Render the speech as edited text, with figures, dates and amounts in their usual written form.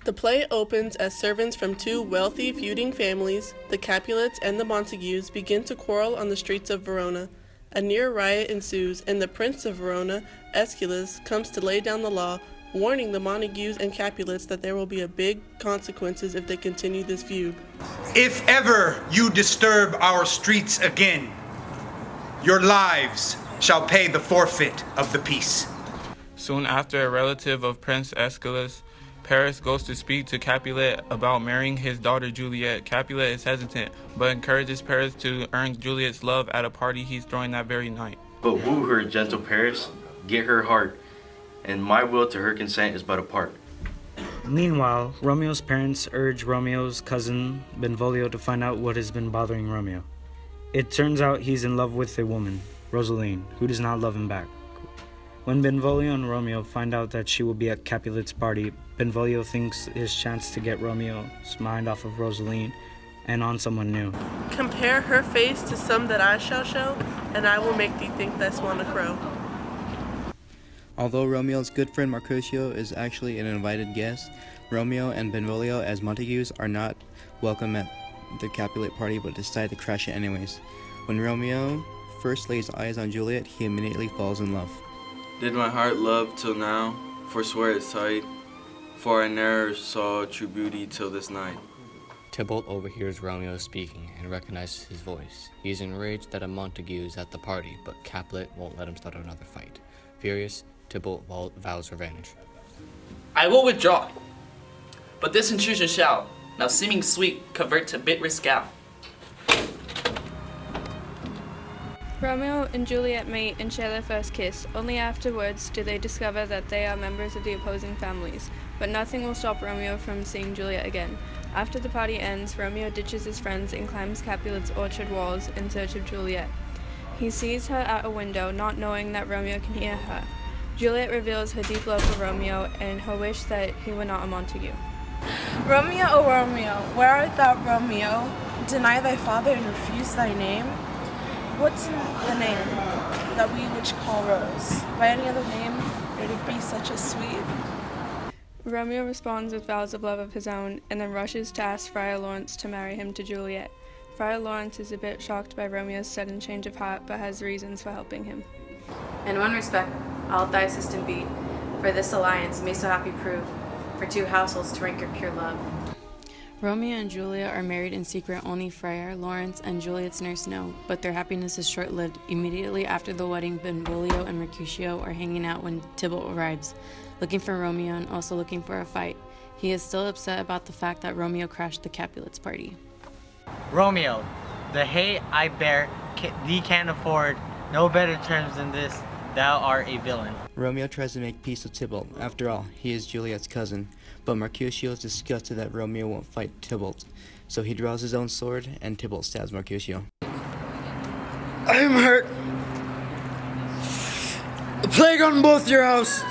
The play opens as servants from two wealthy feuding families, the Capulets and the Montagues, begin to quarrel on the streets of Verona. A near riot ensues, and the Prince of Verona, Aeschylus, comes to lay down the law, warning the Montagues and Capulets that there will be big consequences if they continue this feud. If ever you disturb our streets again, your lives shall pay the forfeit of the peace. Soon after, a relative of Prince Aeschylus, Paris, goes to speak to Capulet about marrying his daughter Juliet. Capulet is hesitant, but encourages Paris to earn Juliet's love at a party he's throwing that very night. But woo her, gentle Paris, get her heart, and my will to her consent is but a part. Meanwhile, Romeo's parents urge Romeo's cousin Benvolio to find out what has been bothering Romeo. It turns out he's in love with a woman, Rosaline, who does not love him back. When Benvolio and Romeo find out that she will be at Capulet's party, Benvolio thinks his chance to get Romeo's mind off of Rosaline and on someone new. Compare her face to some that I shall show, and I will make thee think this one a crow. Although Romeo's good friend Mercutio is actually an invited guest, Romeo and Benvolio as Montagues are not welcome at the Capulet party but decide to crash it anyways. When Romeo first lays eyes on Juliet, he immediately falls in love. Did my heart love till now, forswear its sight, for I ne'er saw true beauty till this night. Tybalt overhears Romeo speaking and recognizes his voice. He is enraged that a Montague is at the party, but Capulet won't let him start another fight. Furious, Tybalt vows revenge. I will withdraw, but this intrusion shall, now seeming sweet, convert to bitter scowl. Romeo and Juliet meet and share their first kiss. Only afterwards do they discover that they are members of the opposing families. But nothing will stop Romeo from seeing Juliet again. After the party ends, Romeo ditches his friends and climbs Capulet's orchard walls in search of Juliet. He sees her at a window, not knowing that Romeo can hear her. Juliet reveals her deep love for Romeo and her wish that he were not a Montague. Romeo, O Romeo, where art thou, Romeo? Deny thy father and refuse thy name? What's in the name that we which call Rose? By any other name would it be such as sweet? Romeo responds with vows of love of his own, and then rushes to ask Friar Lawrence to marry him to Juliet. Friar Lawrence is a bit shocked by Romeo's sudden change of heart, but has reasons for helping him. In one respect, I'll thy assistant be, for this alliance may so happy prove, for two households to rank your pure love. Romeo and Juliet are married in secret. Only Friar Lawrence and Juliet's nurse know, but their happiness is short-lived. Immediately after the wedding, Benvolio and Mercutio are hanging out when Tybalt arrives, looking for Romeo and also looking for a fight. He is still upset about the fact that Romeo crashed the Capulets' party. Romeo, the hate I bear thee can't afford no better terms than this. Thou art a villain. Romeo tries to make peace with Tybalt. After all, he is Juliet's cousin. But Mercutio is disgusted that Romeo won't fight Tybalt. So he draws his own sword and Tybalt stabs Mercutio. I am hurt. A plague on both your houses.